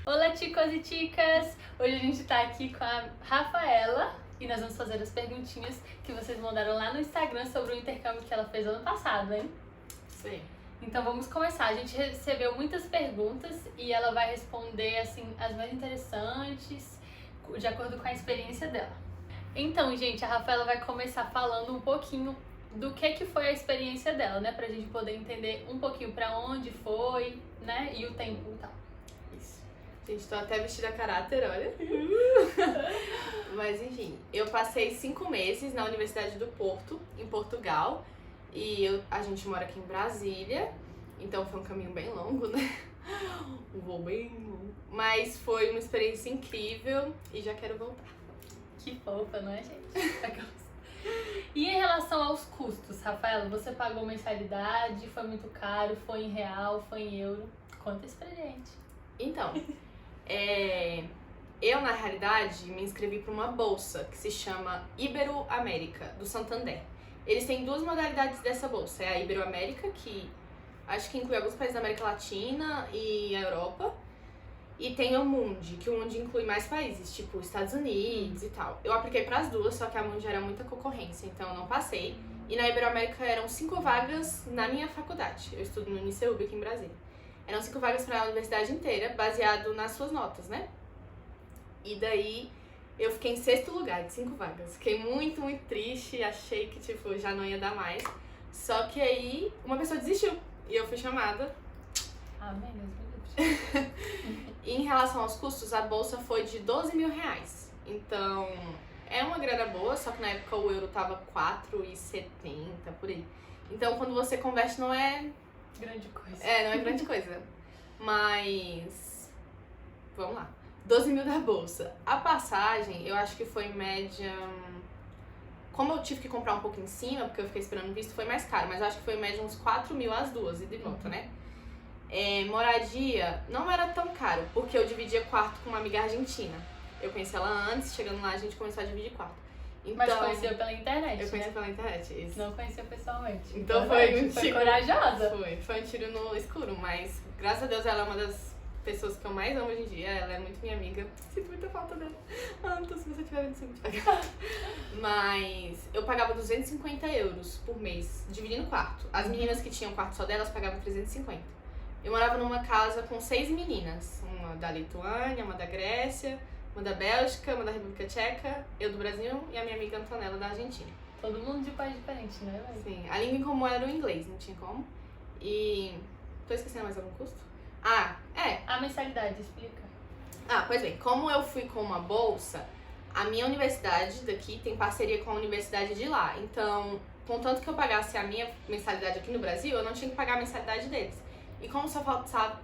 Olá, ticos e ticas! Hoje a gente tá aqui com a Rafaela e nós vamos fazer as perguntinhas que vocês mandaram lá no Instagram sobre o intercâmbio que ela fez ano passado, hein? Sim. Então vamos começar. A gente recebeu muitas perguntas e ela vai responder assim as mais interessantes, de acordo com a experiência dela. Então, gente, a Rafaela vai começar falando um pouquinho do que foi a experiência dela, né? Pra gente poder entender um pouquinho pra onde foi, né? E o tempo e tal. Isso. Gente, tô até vestida a caráter, olha. Mas enfim, eu passei 5 meses na Universidade do Porto, em Portugal. E a gente mora aqui em Brasília, então foi um caminho bem longo, né? Um voo bem longo. Mas foi uma experiência incrível e já quero voltar. Que fofa, não é, gente? E em relação aos custos, Rafaela, você pagou mensalidade? Foi muito caro? Foi em real? Foi em euro? Conta isso pra gente. Então, eu na realidade me inscrevi para uma bolsa que se chama Ibero-América, do Santander. Eles têm 2 modalidades dessa bolsa, é a Ibero-América, que acho que inclui alguns países da América Latina e a Europa, e tem o Mundi, que o Mundi inclui mais países, tipo Estados Unidos e tal. Eu apliquei para as 2, só que a Mundi era muita concorrência, então eu não passei. E na Ibero-América eram 5 vagas na minha faculdade, eu estudo no UniCEUB aqui em Brasília. Eram 5 vagas para a universidade inteira, baseado nas suas notas, né? E daí eu fiquei em 6º lugar de 5 vagas. Fiquei muito, muito triste, achei que tipo, já não ia dar mais. Só que aí uma pessoa desistiu e eu fui chamada. Amém, Deus me livre. E em relação aos custos, a bolsa foi de 12 mil reais. Então é uma grana boa, só que na época o euro tava 4,70 por aí. Então quando você converte não é Grande coisa. não é grande coisa. Mas vamos lá. 12 mil da bolsa. A passagem, eu acho que foi em média. Como eu tive que comprar um pouco em cima, porque eu fiquei esperando visto, foi mais caro. Mas eu acho que foi em média uns 4 mil as 2 e de volta, né? Moradia não era tão caro, porque eu dividia quarto com uma amiga argentina. Eu conheci ela antes, chegando lá a gente começou a dividir quarto. Então, Mas conheceu pela internet, eu conheci né? pela internet, isso. Não conheceu pessoalmente. Então foi um Foi tiro. corajosa. Foi um tiro no escuro, mas graças a Deus ela é uma das pessoas que eu mais amo hoje em dia. Ela é muito minha amiga. Sinto muita falta dela. Então se você estiver vendo isso, muito legal. Mas eu pagava 250 euros por mês, dividindo quarto. As meninas que tinham quarto só delas pagavam 350. Eu morava numa casa com 6 meninas. Uma da Lituânia, uma da Grécia, uma da Bélgica, uma da República Tcheca, eu do Brasil e a minha amiga Antonella da Argentina. Todo mundo de país diferente, né, velho? Sim, a língua em comum era o inglês, não tinha como. E... tô esquecendo mais algum custo? A mensalidade, explica. Pois bem, como eu fui com uma bolsa, a minha universidade daqui tem parceria com a universidade de lá. Então, contanto que eu pagasse a minha mensalidade aqui no Brasil, eu não tinha que pagar a mensalidade deles. E como só faltava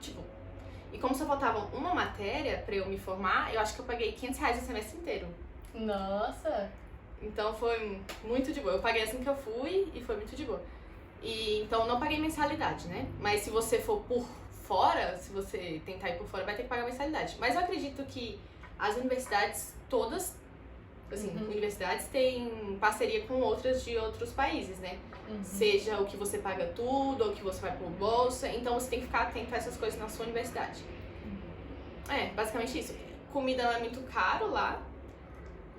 uma matéria pra eu me formar, eu acho que eu paguei 500 reais o semestre inteiro. Nossa! Então foi muito de boa. Eu paguei assim que eu fui e foi muito de boa. E então eu não paguei mensalidade, né? Mas se você for por fora, se você tentar ir por fora, vai ter que pagar mensalidade. Mas eu acredito que as universidades todas, assim, universidades têm parceria com outras de outros países, né? Seja o que você paga tudo, ou que você vai por bolsa. Então você tem que ficar atento a essas coisas na sua universidade. Basicamente isso. Comida não é muito caro lá,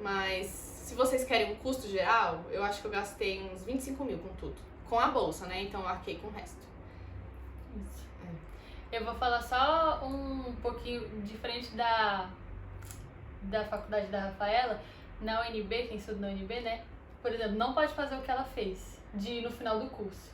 mas se vocês querem um custo geral, eu acho que eu gastei uns 25 mil com tudo. Com a bolsa, né? Então eu arquei com o resto. Isso. Eu vou falar só um pouquinho diferente da faculdade da Rafaela. Na UNB, quem estuda na UNB, né? Por exemplo, não pode fazer o que ela fez, de ir no final do curso.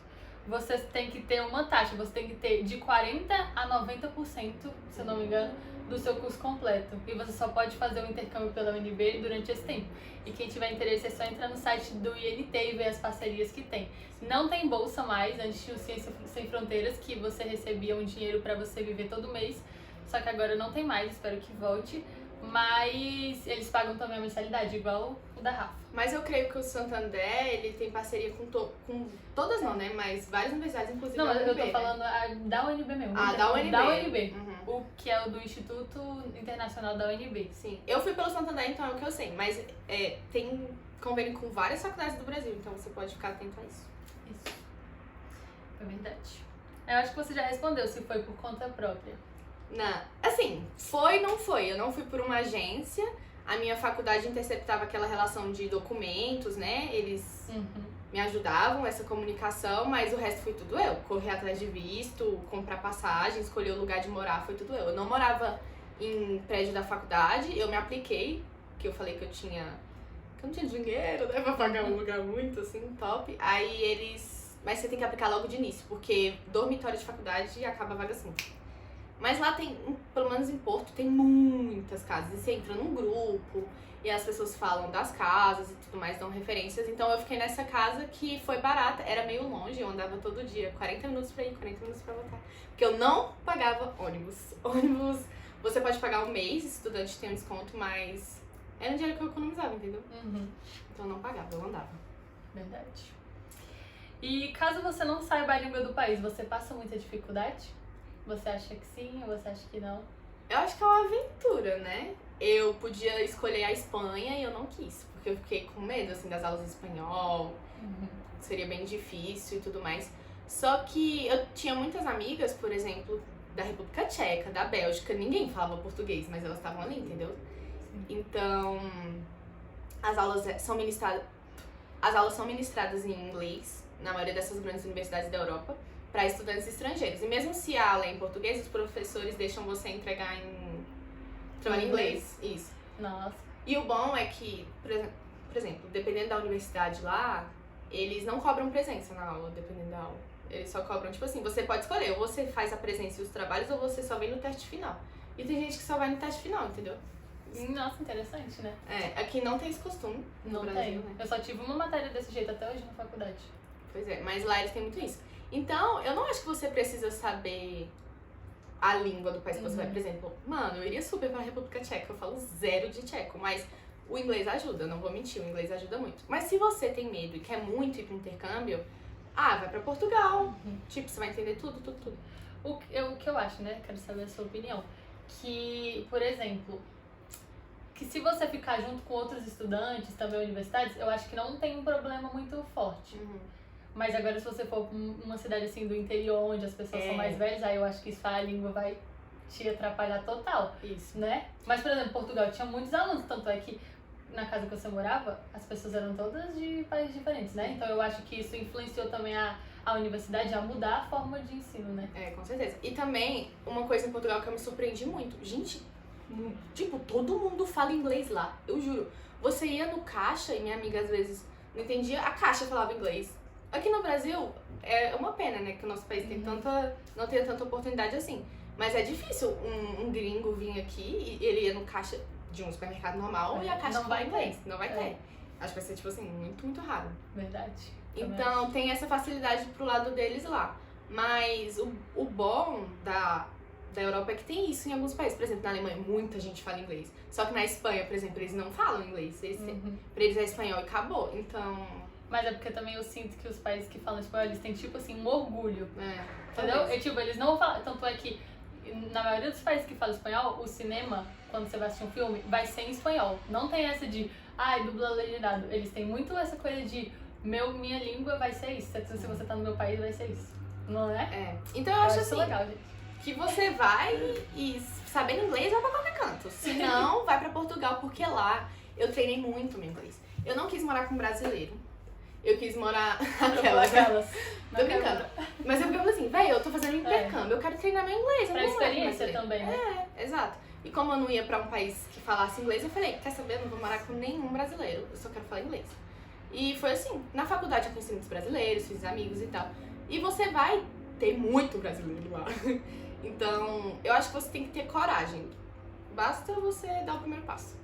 Você tem que ter uma taxa, você tem que ter de 40% a 90%, se eu não me engano, do seu curso completo. E você só pode fazer o intercâmbio pela UNB durante esse tempo. E quem tiver interesse é só entrar no site do INT e ver as parcerias que tem. Não tem bolsa mais, antes tinha o Ciência Sem Fronteiras, que você recebia um dinheiro pra você viver todo mês. Só que agora não tem mais, espero que volte. Mas eles pagam também a mensalidade, igual o da Rafa. Mas eu creio que o Santander, ele tem parceria com todas não, né? Mas várias universidades, inclusive Não, da mas UNB, eu tô falando da UNB mesmo. da UNB. Da UNB. Uhum. O que é o do Instituto Internacional da UNB. Sim. Eu fui pelo Santander, então é o que eu sei. Mas tem convênio com várias faculdades do Brasil, então você pode ficar atento a isso. Isso. É verdade. Eu acho que você já respondeu se foi por conta própria. Não, assim, foi, não foi. Eu não fui por uma agência. A minha faculdade interceptava aquela relação de documentos, né? Eles me ajudavam essa comunicação, mas o resto foi tudo eu. Correr atrás de visto, comprar passagem, escolher o lugar de morar, foi tudo eu. Eu não morava em prédio da faculdade, eu me apliquei, que eu falei que eu não tinha dinheiro, né, pra pagar um lugar muito, assim, top. Aí mas você tem que aplicar logo de início, porque dormitório de faculdade acaba a vaga assim. Mas lá tem, pelo menos em Porto, tem muitas casas. E você entra num grupo, e as pessoas falam das casas e tudo mais, dão referências. Então eu fiquei nessa casa que foi barata, era meio longe, eu andava todo dia, 40 minutos pra ir, 40 minutos pra voltar. Porque eu não pagava ônibus. Ônibus, você pode pagar um mês, estudante tem um desconto, mas era um dinheiro que eu economizava, entendeu? Então eu não pagava, eu andava. Verdade. E caso você não saiba a língua do país, você passa muita dificuldade? Você acha que sim ou você acha que não? Eu acho que é uma aventura, né? Eu podia escolher a Espanha e eu não quis, porque eu fiquei com medo, assim, das aulas de espanhol, seria bem difícil e tudo mais. Só que eu tinha muitas amigas, por exemplo, da República Tcheca, da Bélgica, ninguém falava português, mas elas estavam ali, entendeu? Então, as aulas são ministradas em inglês, na maioria dessas grandes universidades da Europa, para estudantes estrangeiros. E mesmo se a aula é em português, os professores deixam você entregar em inglês. Isso. Nossa. E o bom é que, por exemplo, dependendo da universidade lá, eles não cobram presença na aula, dependendo da aula. Eles só cobram, tipo assim, você pode escolher, ou você faz a presença e os trabalhos, ou você só vem no teste final. E tem gente que só vai no teste final, entendeu? Nossa, interessante, né? Aqui não tem esse costume no Não Brasil, tem. né? Eu só tive uma matéria desse jeito até hoje na faculdade. Pois é, mas lá eles têm muito isso. Então, eu não acho que você precisa saber a língua do país que você vai. Por exemplo, mano, eu iria super pra República Tcheca, eu falo zero de tcheco, mas o inglês ajuda, não vou mentir, o inglês ajuda muito. Mas se você tem medo e quer muito ir pro intercâmbio, vai pra Portugal. Tipo, você vai entender tudo. O que eu acho, né? Quero saber a sua opinião. Que, por exemplo, que se você ficar junto com outros estudantes, também universitários, eu acho que não tem um problema muito forte. Mas agora se você for pra uma cidade assim do interior, onde as pessoas são mais velhas, aí eu acho que isso a língua vai te atrapalhar total. Isso. Né? Mas, por exemplo, Portugal tinha muitos alunos, tanto é que na casa que você morava, as pessoas eram todas de países diferentes, né? Então eu acho que isso influenciou também a universidade a mudar a forma de ensino, né? Com certeza. E também, uma coisa em Portugal que eu me surpreendi muito. Gente, tipo, todo mundo fala inglês lá, eu juro. Você ia no caixa e minha amiga às vezes não entendia, a caixa falava inglês. Aqui no Brasil, é uma pena, né, que o nosso país não tenha tanta oportunidade assim. Mas é difícil um gringo vir aqui e ele ia no caixa de um supermercado normal e a caixa fala inglês. Não vai ter. Acho que vai ser, tipo assim, muito, muito raro. Verdade. Então, tem essa facilidade pro lado deles lá. Mas o bom da Europa é que tem isso em alguns países. Por exemplo, na Alemanha, muita gente fala inglês. Só que na Espanha, por exemplo, eles não falam inglês. Pra eles é espanhol e acabou. Então... Mas é porque também eu sinto que os países que falam espanhol, eles têm, tipo assim, um orgulho. Entendeu? Talvez. Tipo, eles não falam... Tanto é que, na maioria dos países que falam espanhol, o cinema, quando você vai assistir um filme, vai ser em espanhol. Não tem essa de, dubla legendado. Eles têm muito essa coisa de, minha língua vai ser isso. Se você tá no meu país, vai ser isso. Não é? Então eu acho assim, legal, gente. que você vai e sabendo inglês, vai pra qualquer canto. Se não, vai pra Portugal, porque lá eu treinei muito meu inglês. Eu não quis morar com brasileiro. Eu quis morar... Aquelas. Tô brincando. Mas eu falei assim, velho, eu tô fazendo intercâmbio, eu quero treinar meu inglês. Pra experiência também, né? Exato. E como eu não ia pra um país que falasse inglês, eu falei, quer saber, eu não vou morar com nenhum brasileiro, eu só quero falar inglês. E foi assim, na faculdade eu conheci muitos brasileiros, fiz amigos e tal. E você vai ter muito brasileiro lá. Então, eu acho que você tem que ter coragem. Basta você dar o primeiro passo.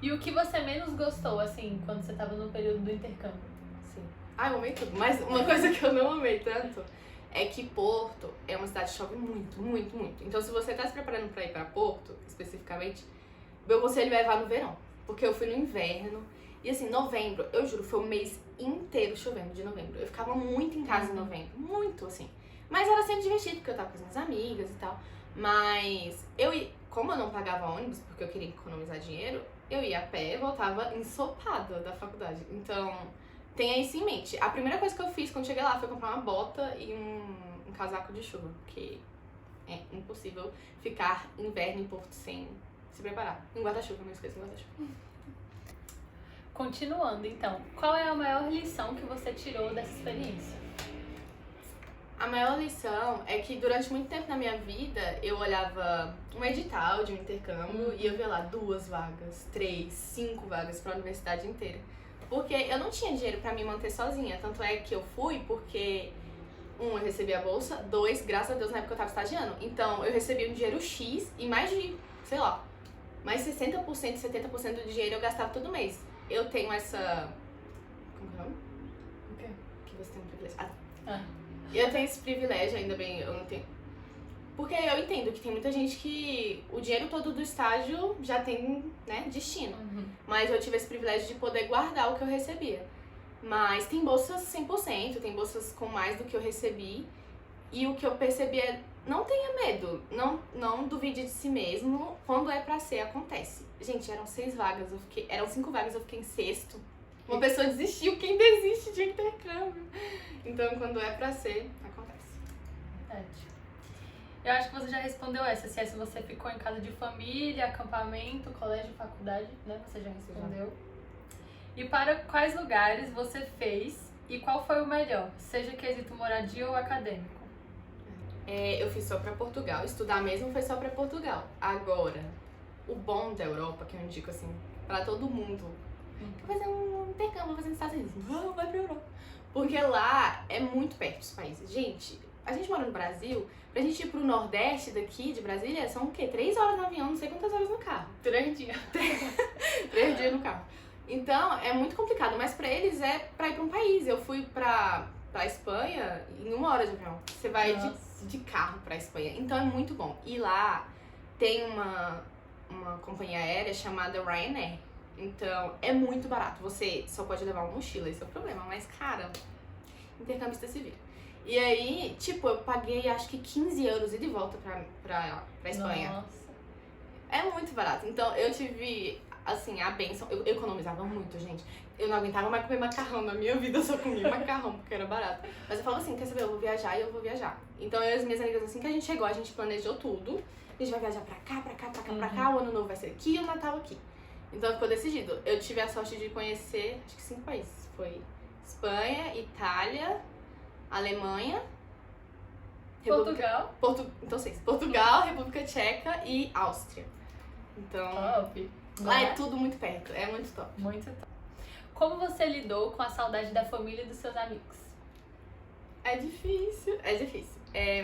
E o que você menos gostou, assim, quando você tava no período do intercâmbio? Sim. Eu amei tudo. Mas uma coisa que eu não amei tanto é que Porto é uma cidade que chove muito, muito, muito. Então, se você tá se preparando pra ir pra Porto, especificamente, meu conselho é vá no verão. Porque eu fui no inverno. E assim, novembro, eu juro, foi o mês inteiro chovendo de novembro. Eu ficava muito em casa em novembro. Muito, assim. Mas era sempre divertido, porque eu tava com as minhas amigas e tal. Mas como eu não pagava ônibus, porque eu queria economizar dinheiro, eu ia a pé e voltava ensopada da faculdade. Então, tenha isso em mente. A primeira coisa que eu fiz quando cheguei lá foi comprar uma bota e um casaco de chuva, porque É impossível ficar inverno em Porto sem se preparar. Um guarda-chuva, não esqueça um guarda-chuva. Continuando, então, qual é a maior lição que você tirou dessa experiência? A maior lição é que durante muito tempo na minha vida eu olhava um edital de um intercâmbio e eu via lá 2 vagas, 3, 5 vagas para a universidade inteira. Porque eu não tinha dinheiro para me manter sozinha, tanto é que eu fui porque, 1, eu recebi a bolsa, 2, graças a Deus na época eu tava estagiando. Então eu recebi um dinheiro X e mais de, sei lá, mais 60%, 70% do dinheiro eu gastava todo mês. Eu tenho essa... Como é o nome? O quê? Que você tem um privilégio. Ah, tá. Ah. Eu tenho esse privilégio, ainda bem, eu não tenho. Porque eu entendo que tem muita gente que o dinheiro todo do estágio já tem, né, destino. Mas eu tive esse privilégio de poder guardar o que eu recebia. Mas tem bolsas 100%, tem bolsas com mais do que eu recebi. E o que eu percebi é, não tenha medo, não duvide de si mesmo. Quando é pra ser, acontece. Gente, eram 6 vagas, eram 5 vagas, eu fiquei em 6º. Uma pessoa desistiu, quem desiste de intercâmbio? Então, quando é pra ser, acontece. Verdade. Eu acho que você já respondeu essa. Se você ficou em casa de família, acampamento, colégio, faculdade, né? Você já respondeu. E para quais lugares você fez e qual foi o melhor? Seja quesito moradia ou acadêmico. Eu fiz só pra Portugal. Estudar mesmo foi só pra Portugal. Agora, o bom da Europa, que eu indico assim, pra todo mundo, vou fazer um intercâmbio, vou fazer nos Estados Unidos. Não, vai pra Europa. Porque lá é muito perto dos países. Gente, a gente mora no Brasil, pra gente ir pro Nordeste daqui de Brasília, são o quê? 3 horas no avião, não sei quantas horas no carro. 3 dias. 3 dias no carro. Então, é muito complicado, mas pra eles é pra ir pra um país. Eu fui pra Espanha em 1 hora de avião. Você vai de carro pra Espanha. Então é muito bom. E lá tem uma companhia aérea chamada Ryanair. Então, é muito barato. Você só pode levar uma mochila, esse é o problema. Mas, cara, intercambista se vira. E aí, tipo, eu paguei acho que 15 euros ida e volta pra Espanha. Nossa. É muito barato. Então, eu tive, assim, a bênção. Eu economizava muito, gente. Eu não aguentava mais comer macarrão na minha vida, eu só comia macarrão, porque era barato. Mas eu falava assim, quer saber, eu vou viajar e eu vou viajar. Então, eu e as minhas amigas, assim que a gente chegou, a gente planejou tudo. A gente vai viajar pra cá, pra cá, pra cá, pra cá. O ano novo vai ser aqui e o Natal aqui. Então ficou decidido. Eu tive a sorte de conhecer, acho que 5 países. Foi Espanha, Itália, Alemanha, Portugal. Então 6. Portugal, República Tcheca e Áustria. Então, Top. lá é tudo muito perto. É muito top. Muito top. Como você lidou com a saudade da família e dos seus amigos? É difícil.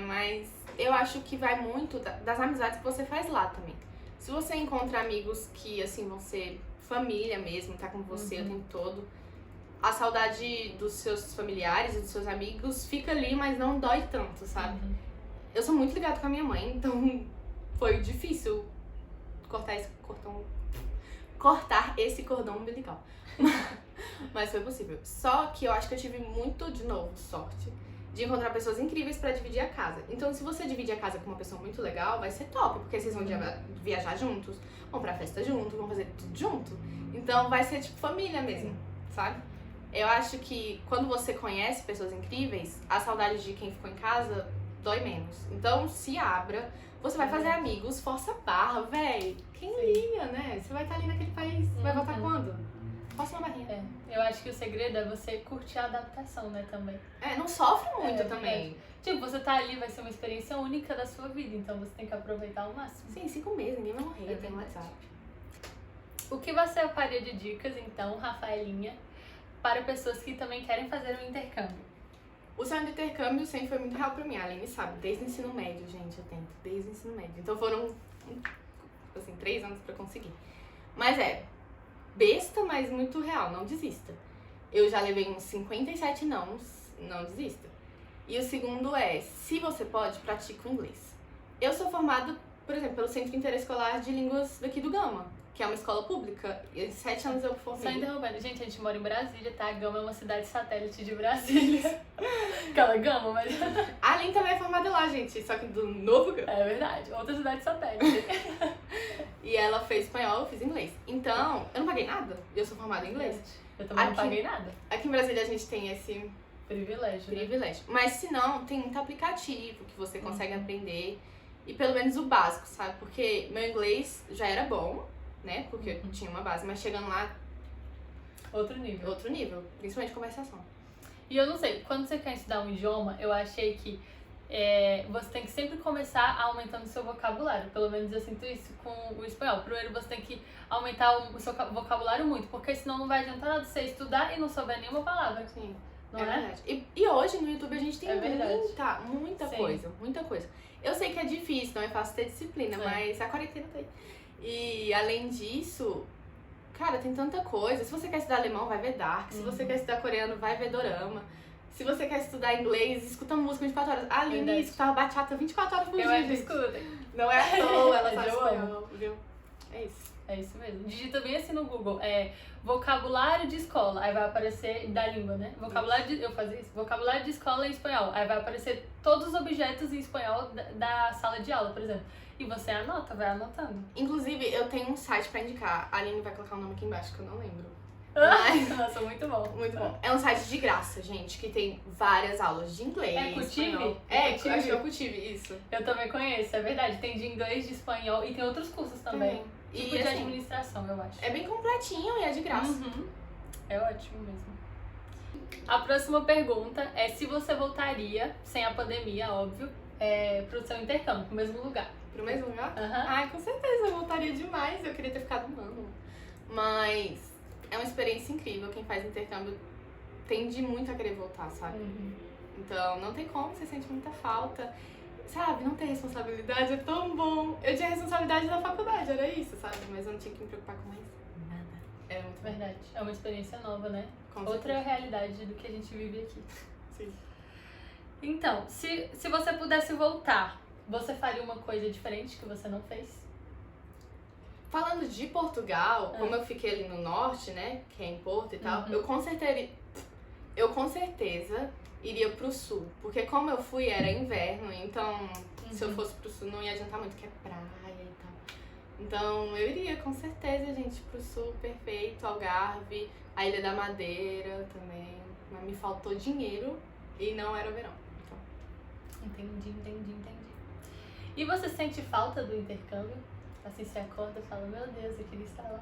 Mas eu acho que vai muito das amizades que você faz lá também. Se você encontra amigos que, assim, vão ser família mesmo, tá com você o tempo todo, a saudade dos seus familiares e dos seus amigos fica ali, mas não dói tanto, sabe? Eu sou muito ligada com a minha mãe, então foi difícil cortar esse cordão umbilical. Mas foi possível. Só que eu acho que eu tive muito, de novo, sorte de encontrar pessoas incríveis pra dividir a casa. Então, se você dividir a casa com uma pessoa muito legal, vai ser top, porque vocês vão viajar juntos, vão pra festa juntos, vão fazer tudo junto. Então, vai ser tipo família mesmo, sabe? Eu acho que quando você conhece pessoas incríveis, a saudade de quem ficou em casa dói menos. Então, se abra, você vai fazer amigos, força a barra, véi. Quem liga, né? Você vai estar ali naquele país, vai voltar quando? Força uma barrinha. Eu acho que o segredo é você curtir a adaptação, né, também. Não sofre muito também. Tipo, você tá ali, vai ser uma experiência única da sua vida, então você tem que aproveitar ao máximo. Sim, 5 meses, ninguém vai morrer, tem verdade. WhatsApp. O que você faria de dicas, então, Rafaelinha, para pessoas que também querem fazer um intercâmbio? O sonho do intercâmbio sempre foi muito real pra mim, a Aline sabe, desde o ensino médio, gente, eu tento, desde o ensino médio. Então foram, assim, 3 anos pra conseguir. Mas besta, mas muito real, não desista. Eu já levei uns 57 não desista. E o segundo se você pode, pratique o inglês. Eu sou formada, por exemplo, pelo Centro Interescolar de Línguas daqui do Gama, que é uma escola pública, e em 7 anos eu formei. Só interrompendo, gente, a gente mora em Brasília, tá? Gama é uma cidade satélite de Brasília. Aquela Gama, mas... A Aline também é formada lá, gente, só que do novo Gama. É verdade, outra cidade satélite. E ela fez espanhol, eu fiz inglês. Então, eu não paguei nada, eu sou formada em inglês. Eu também não paguei nada. Aqui em Brasília a gente tem esse privilégio. Mas se não, tem muito aplicativo que você consegue aprender. e pelo menos o básico, sabe? Porque meu inglês já era bom, né? Porque eu tinha uma base, mas chegando lá, Outro nível. outro nível, principalmente conversação. E eu não sei, quando você quer estudar um idioma, eu achei que você tem que sempre começar aumentando o seu vocabulário. Pelo menos eu sinto isso com o espanhol. Primeiro você tem que aumentar o seu vocabulário muito, porque senão não vai adiantar nada você estudar e não souber nenhuma palavra. Sim, Não é? verdade. E hoje no YouTube a gente tem verdade. muita Sim. coisa, muita coisa. Eu sei que é difícil, não é fácil ter disciplina, mas a quarentena tá aí. E além disso, cara, tem tanta coisa. Se você quer estudar alemão, vai ver Dark. Se você quer estudar coreano, vai ver dorama. Se você quer estudar inglês, escuta música 24 horas. A Aline Verdade. escutava bachata 24 horas por Eu dia, ainda gente. escuto. Não é à toa, ela sabe Eu espanhol, viu? É isso. É isso mesmo. Digita bem assim no Google, vocabulário de escola, aí vai aparecer da língua, né? Eu fazia isso, vocabulário de escola em espanhol, aí vai aparecer todos os objetos em espanhol da sala de aula, por exemplo. E você anota, vai anotando. Inclusive, eu tenho um site pra indicar. A Aline vai colocar o nome aqui embaixo, que eu não lembro. Nossa, muito bom. Muito bom. É um site de graça, gente, que tem várias aulas de inglês. É Cultive? espanhol. Acho que é o Cultive, isso. Eu também conheço, é verdade. Tem de inglês, de espanhol e tem outros cursos também. Tem. Tipo E, de assim, administração, eu acho. é bem completinho e é de graça. Uhum. É ótimo mesmo. A próxima pergunta é se você voltaria, sem a pandemia, óbvio, pro seu intercâmbio, pro mesmo lugar. Pro mesmo lugar? Aham. Ai, com certeza, eu voltaria demais. Eu queria ter ficado um ano. Mas é uma experiência incrível. Quem faz intercâmbio tende muito a querer voltar, sabe? Uhum. Então, não tem como, você sente muita falta. Sabe, não ter responsabilidade é tão bom. Eu tinha responsabilidade da faculdade, era isso, sabe? Mas eu não tinha que me preocupar com mais nada. Era muito bom. Verdade. É uma experiência nova, né? Com Outra certeza. realidade do que a gente vive aqui. Sim. Então, se você pudesse voltar, você faria uma coisa diferente que você não fez? Falando de Portugal, como eu fiquei ali no norte, né? Que é em Porto e tal, Uhum. eu com certeza iria pro sul. Porque como eu fui, era inverno, então se eu fosse pro sul não ia adiantar muito, que é praia e tal. Então eu iria com certeza, gente, pro sul, perfeito, Algarve, a Ilha da Madeira também. Mas me faltou dinheiro e não era o verão. Então. Entendi. E você sente falta do intercâmbio? Assim, você acorda e fala, meu Deus, eu queria estar lá.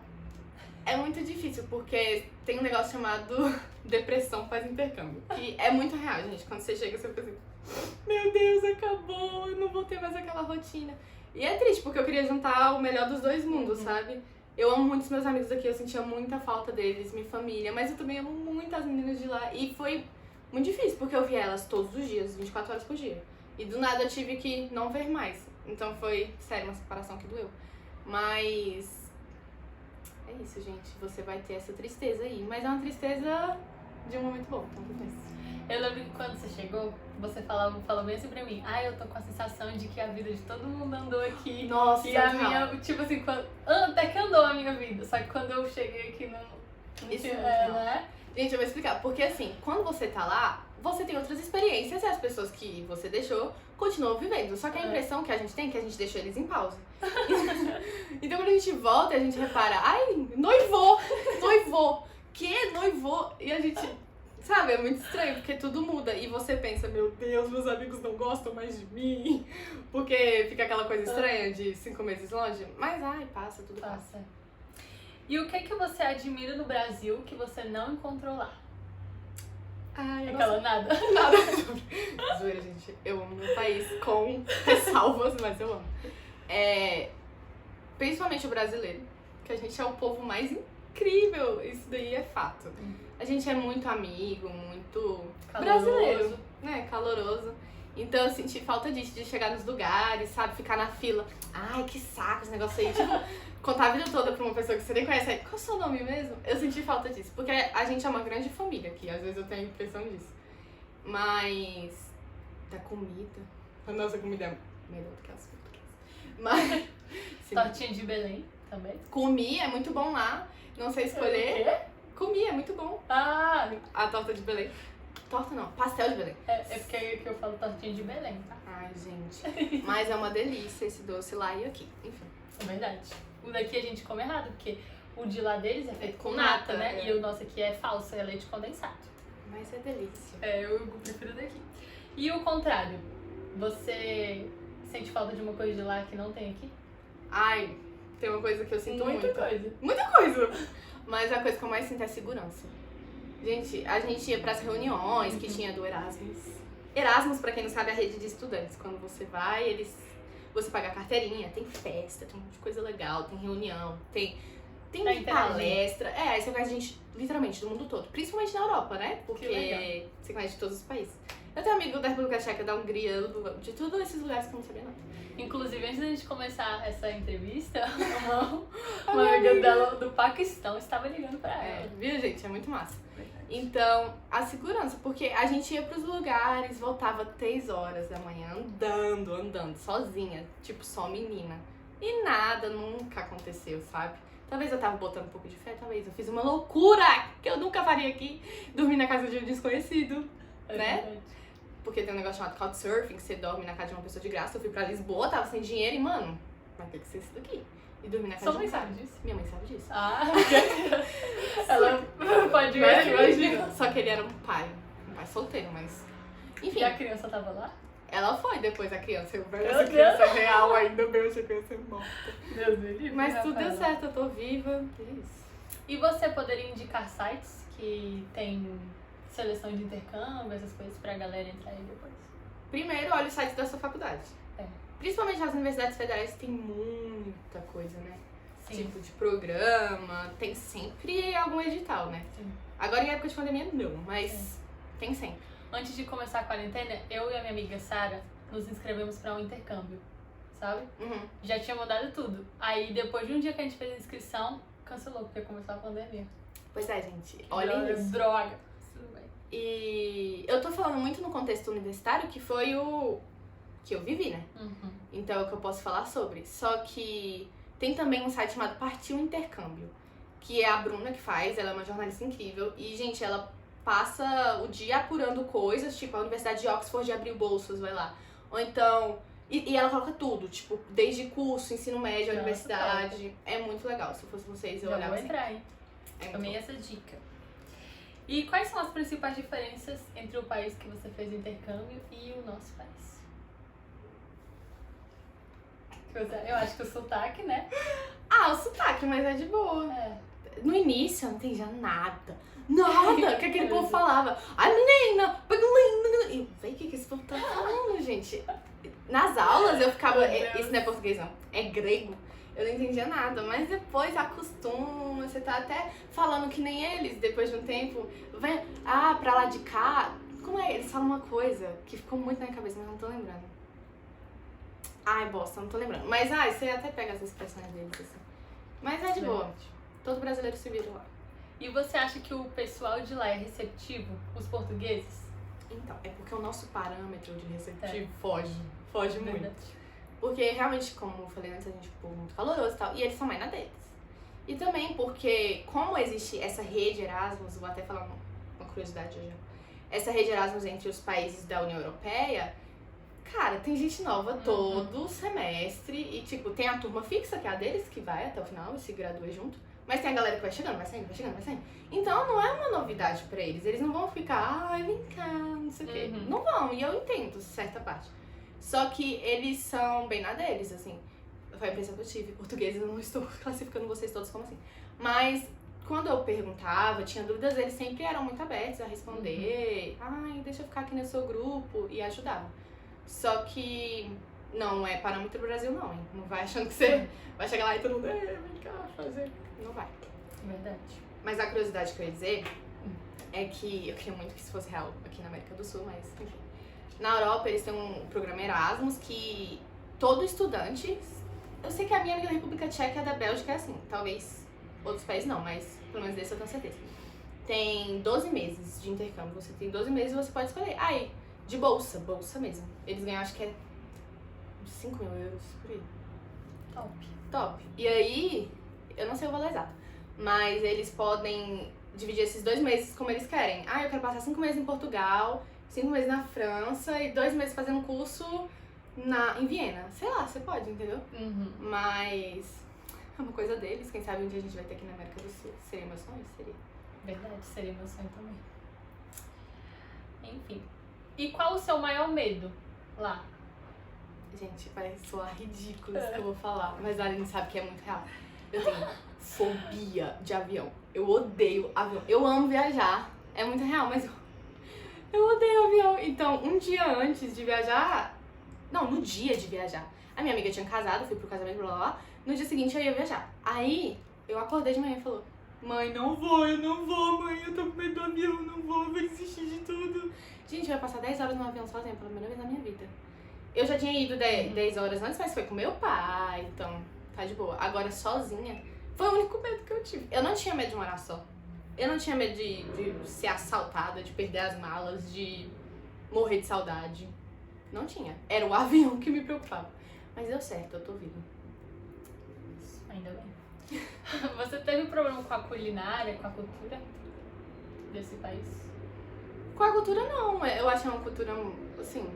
É muito difícil, porque tem um negócio chamado depressão pós-intercâmbio. Que é muito real, gente. Quando você chega, você fica assim, meu Deus, acabou, eu não vou ter mais aquela rotina. E é triste, porque eu queria juntar o melhor dos dois mundos, sabe? Eu amo muito os meus amigos aqui, eu sentia muita falta deles, minha família, mas eu também amo muito as meninas de lá. E foi muito difícil, porque eu via elas todos os dias, 24 horas por dia. E do nada eu tive que não ver mais. Então foi, sério, uma separação que doeu. Mas é isso, gente. Você vai ter essa tristeza aí. Mas é uma tristeza de um momento bom, então tudo bem. Eu lembro que quando você chegou, você falou bem assim pra mim, eu tô com a sensação de que a vida de todo mundo andou aqui. Nossa, E a total. minha, tipo assim, até que andou a minha vida. Só que quando eu cheguei aqui não Isso tinha, é não é? Gente, eu vou explicar. Porque assim, quando você tá lá, você tem outras experiências e as pessoas que você deixou continuam vivendo. Só que a impressão que a gente tem é que a gente deixou eles em pausa. Então quando a gente volta, a gente repara, noivou, que noivou? E a gente, sabe, é muito estranho, porque tudo muda. E você pensa, meu Deus, meus amigos não gostam mais de mim. Porque fica aquela coisa estranha de 5 meses longe. Mas, passa, tudo passa. Passa. E o que você admira no Brasil que você não encontrou lá? Aquela nada. Nada. Zoeira, gente. Eu amo meu país com ressalvas, mas eu amo. Principalmente o brasileiro, que a gente é o povo mais incrível. Isso daí é fato. A gente é muito amigo, muito Caloroso. brasileiro, né? Caloroso. Então eu senti falta disso, de chegar nos lugares, sabe? Ficar na fila. Ai, que saco esse negócio aí. Tipo, contar a vida toda pra uma pessoa que você nem conhece. Aí, qual é o seu nome mesmo? Eu senti falta disso. Porque a gente é uma grande família aqui. Às vezes eu tenho a impressão disso. Mas da comida. A nossa comida é melhor do que as portuguesas. Mas sim. Tortinha de Belém também. Comi, é muito bom lá. Não sei escolher. O quê? Comi, é muito bom. A torta de Belém. Torta não, pastel de Belém. É porque que eu falo tortinha de Belém, tá? Ai, gente. Mas é uma delícia esse doce lá e aqui. Enfim. É verdade. O daqui a gente come errado, porque o de lá deles é feito com Com nata, nata, né? é. E o nosso aqui é falso, é leite condensado. Mas é delícia. Eu prefiro daqui. E o contrário, você sente falta de uma coisa de lá que não tem aqui? Ai, tem uma coisa que eu sinto muito. coisa. Muita coisa! Mas a coisa que eu mais sinto é a segurança. Gente, a gente ia pras reuniões que tinha do Erasmus. Erasmus, pra quem não sabe, é a rede de estudantes. Quando você vai, você paga a carteirinha, tem festa, tem um monte de coisa legal, tem reunião, tem palestra. Aí você conhece gente, literalmente, do mundo todo. Principalmente na Europa, né? Porque você conhece de todos os países. Eu tenho amigo da República Tcheca, da Hungria, de todos esses lugares que eu não sabia nada. Inclusive, antes da gente começar essa entrevista, uma amiga dela do Paquistão estava ligando pra ela. Viu, gente? É muito massa. Então, a segurança, porque a gente ia pros lugares, voltava 3 horas da manhã, andando, sozinha, tipo, só menina. E nada nunca aconteceu, sabe? Talvez eu tava botando um pouco de fé, talvez eu fiz uma loucura que eu nunca faria aqui, dormir na casa de um desconhecido, né? Verdade. Porque tem um negócio chamado Couchsurfing, que você dorme na casa de uma pessoa de graça. Eu fui pra Lisboa, tava sem dinheiro e, mano, vai ter que ser isso daqui. E dormi na casa Sua de um mãe cara. sabe disso? Minha mãe sabe disso. Ah, ela pode Mas ver. imagina. Só que ele era um pai solteiro, mas... Enfim, E a criança tava lá? ela foi depois, a criança. Eu vejo Meu essa Deus. criança é real ainda, meu, essa criança é morta. Deus me livre. Mas tudo deu Rafaela. certo, eu tô viva. Isso. E você poderia indicar sites que tem seleção de intercâmbio, essas coisas pra galera entrar aí depois? Primeiro, olha o site da sua faculdade. É. Principalmente nas universidades federais tem muita coisa, né? Sim. Tipo de programa, tem sempre algum edital, né? Sim. Agora em época de pandemia não, mas tem sempre. Antes de começar a quarentena, eu e a minha amiga Sara nos inscrevemos pra um intercâmbio, sabe? Uhum. Já tinha mudado tudo. Aí depois de um dia que a gente fez a inscrição, cancelou, porque começou a pandemia. Pois é, gente. Olha Droga, isso. Droga. Tudo bem. E eu tô falando muito no contexto universitário, que foi o que eu vivi, né? Uhum. Então é o que eu posso falar sobre. Só que tem também um site chamado Partiu Intercâmbio, que é a Bruna que faz, ela é uma jornalista incrível. E, gente, ela passa o dia apurando coisas, tipo, a Universidade de Oxford abriu bolsas, vai lá. Ou então... E ela coloca tudo, tipo, desde curso, ensino médio, Nossa, universidade. É muito legal. Se fosse vocês, eu Já olhava vou assim. entrar, hein? É muito Tomei bom. essa dica. E quais são as principais diferenças entre o país que você fez o intercâmbio e o nosso país? Eu acho que o sotaque, né? Ah, o sotaque, mas é de boa. É. No início eu não entendia nada. Nada que aquele povo falava. Ai, menina, pegulinha. E véi, o que esse povo tá falando, gente? Nas aulas eu ficava. Meu Deus. Isso não é português, não. É grego. Eu não entendia nada, mas depois acostuma, você tá até falando que nem eles, depois de um tempo. Vai, pra lá de cá. Como é? Eles falam uma coisa que ficou muito na minha cabeça, mas não tô lembrando. Ai, bosta, não tô lembrando. Mas, você até pega as expressões deles, assim. Mas é de boa. Todo brasileiro se vira lá. E você acha que o pessoal de lá é receptivo? Os portugueses? Então, é porque o nosso parâmetro de receptivo foge muito. Verdade. Porque realmente, como eu falei antes, a gente é um povo muito caloroso e tal, e eles são mais na deles. E também porque, como existe essa rede Erasmus, vou até falar uma curiosidade já. Essa rede Erasmus entre os países da União Europeia, cara, tem gente nova todo semestre e, tipo, tem a turma fixa, que é a deles, que vai até o final e se gradua junto. Mas tem a galera que vai chegando, vai saindo, vai chegando, vai saindo. Então não é uma novidade pra eles. Eles não vão ficar, ai, vem cá, não sei o quê. Uhum. Não vão, e eu entendo certa parte. Só que eles são bem na deles, assim. Foi a impressão que eu tive. Portugueses, eu não estou classificando vocês todos como assim. Mas quando eu perguntava, tinha dúvidas, eles sempre eram muito abertos a responder. Ai, deixa eu ficar aqui no seu grupo, e ajudavam. Só que não é parâmetro do Brasil, não, hein? Não vai achando que você vai chegar lá e todo mundo, vem cá fazer. Não vai. Verdade. Mas a curiosidade que eu ia dizer é que eu queria muito que isso fosse real aqui na América do Sul, mas enfim. Na Europa eles têm um programa Erasmus que todo estudante, eu sei que a minha amiga da República Tcheca e a da Bélgica é assim, talvez outros países não, mas pelo menos desse eu tenho certeza. Tem 12 meses de intercâmbio, você tem 12 meses e você pode escolher. Aí, de bolsa mesmo. Eles ganham, acho que é 5 mil euros, por aí. Top. E aí, eu não sei o valor exato, mas eles podem dividir esses 2 meses como eles querem. Eu quero passar 5 meses em Portugal, 5 meses na França e 2 meses fazendo curso em Viena. Sei lá, você pode, entendeu? Uhum. Mas é uma coisa deles. Quem sabe um dia a gente vai ter aqui na América do Sul. Seria meu sonho? Seria. Verdade, seria meu sonho também. Enfim. E qual o seu maior medo lá? Gente, vai soar ridículo isso que eu vou falar, mas a Aline sabe que é muito real. Eu tenho fobia de avião. Eu odeio avião. Eu amo viajar, é muito real, mas eu odeio avião. Então, um dia antes de viajar, não, no dia de viajar, a minha amiga tinha casado, fui pro casamento, blá blá blá. No dia seguinte eu ia viajar. Aí, eu acordei de manhã e falou: mãe, eu não vou, mãe, eu tô com medo do avião, não vou desistir de tudo. Gente, eu ia passar 10 horas no avião sozinha, pela primeira vez na minha vida. Eu já tinha ido 10 horas antes, mas foi com meu pai, então tá de boa. Agora, sozinha, foi o único medo que eu tive. Eu não tinha medo de morar só. Eu não tinha medo de ser assaltada, de perder as malas, de morrer de saudade. Não tinha. Era o avião que me preocupava. Mas deu certo, eu tô viva. Ainda bem. Você teve problema com a culinária, com a cultura desse país? Com a cultura, não. Eu achei uma cultura, assim,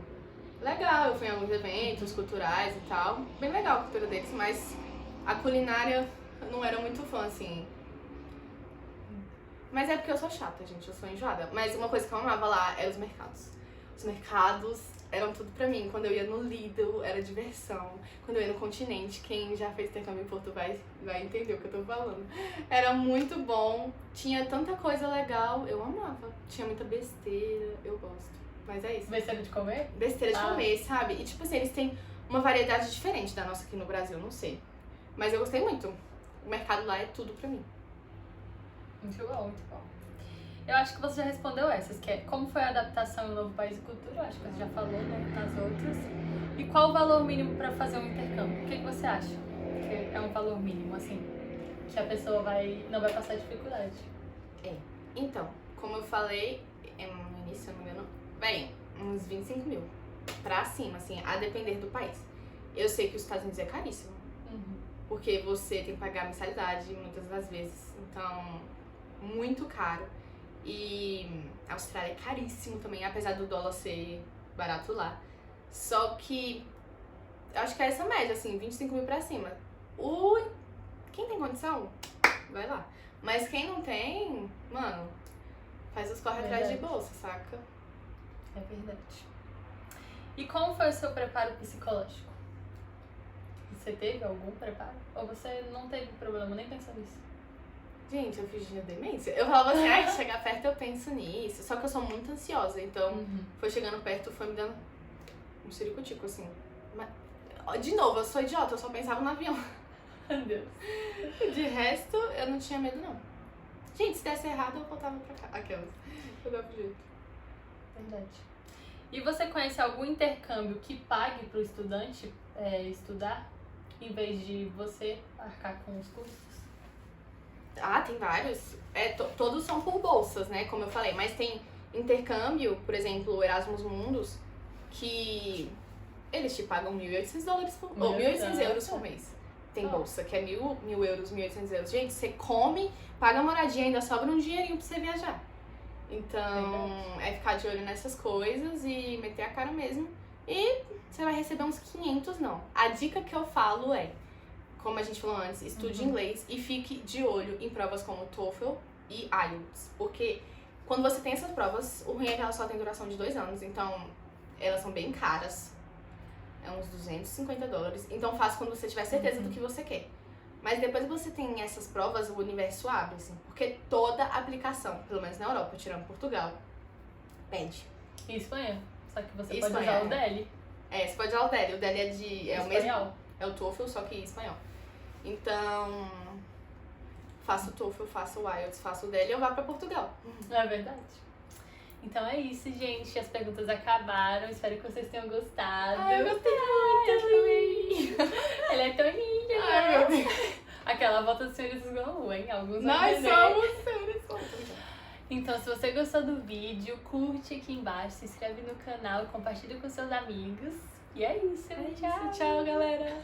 legal. Eu fui em alguns eventos culturais e tal. Bem legal a cultura deles, mas a culinária eu não era muito fã, assim. Mas é porque eu sou chata, gente. Eu sou enjoada. Mas uma coisa que eu amava lá era os mercados. Os mercados eram tudo pra mim. Quando eu ia no Lidl, era diversão. Quando eu ia no Continente, quem já fez intercâmbio em Porto vai entender o que eu tô falando. Era muito bom. Tinha tanta coisa legal. Eu amava. Tinha muita besteira. Eu gosto. Mas é isso. Besteira de comer? Besteira de comer, sabe? E tipo assim, eles têm uma variedade diferente da nossa aqui no Brasil, não sei. Mas eu gostei muito. O mercado lá é tudo pra mim. Muito bom, muito bom. Eu acho que você já respondeu essas, que é como foi a adaptação em um novo país e cultura, eu acho que você já falou, né, nas outras. E qual o valor mínimo para fazer um intercâmbio? O que você acha que é um valor mínimo, assim, que a pessoa não vai passar dificuldade? Então, como eu falei no início, se eu não me engano, bem, uns 25 mil pra cima, assim, a depender do país. Eu sei que os Estados Unidos é caríssimo, porque você tem que pagar mensalidade muitas das vezes, então, muito caro. E a Austrália é caríssimo também, apesar do dólar ser barato lá. Só que eu acho que é essa média, assim, 25 mil pra cima. Quem tem condição, vai lá. Mas quem não tem, mano, faz os corre atrás de bolsa, saca? É verdade. E como foi o seu preparo psicológico? Você teve algum preparo? Ou você não teve problema, nem pensou nisso? Gente, eu fingia demência. Eu falava assim, ai, chegar perto eu penso nisso. Só que eu sou muito ansiosa, então foi chegando perto, foi me dando um ciricutico, assim. Mas, de novo, eu sou idiota, eu só pensava no avião. Meu Deus. De resto, eu não tinha medo, não. Gente, se desse errado, eu voltava pra cá. Aquelas. Eu dava jeito. Verdade. E você conhece algum intercâmbio que pague pro estudante estudar, em vez de você arcar com os custos? Ah, tem vários. Todos são por bolsas, né? Como eu falei. Mas tem intercâmbio, por exemplo, o Erasmus Mundus, que eles te pagam $1.800 ou 1.800 euros por mês. Tem bolsa, que é 1.000 euros, 1.800 euros. Gente, você come, paga moradia, ainda sobra um dinheirinho pra você viajar. Então, é ficar de olho nessas coisas e meter a cara mesmo. E você vai receber uns 500, não. A dica que eu falo é, como a gente falou antes, estude inglês e fique de olho em provas como TOEFL e IELTS. Porque quando você tem essas provas, o ruim é que elas só têm duração de 2 anos. Então, elas são bem caras. É uns $250. Então, faça quando você tiver certeza do que você quer. Mas depois que você tem essas provas, o universo abre, assim. Porque toda aplicação, pelo menos na Europa, tirando Portugal, pede. E Espanha. Só que você Espanha, pode usar o DELI. Você pode usar o DELI. O DELI é o mesmo. É o TOEFL, só que em espanhol. Então, faça o TOEFL, faça o IELTS, faça o DELI e eu vá pra Portugal. É verdade. Então é isso, gente. As perguntas acabaram. Espero que vocês tenham gostado. Ai, eu gostei muito também. Ela é tão linda, Ai, meu Deus. Aquela volta dos senhores dos Gonu, hein? Alguns Nós somos seres. Então, se você gostou do vídeo, curte aqui embaixo, se inscreve no canal, compartilha com seus amigos. E é isso. Tchau, tchau, galera.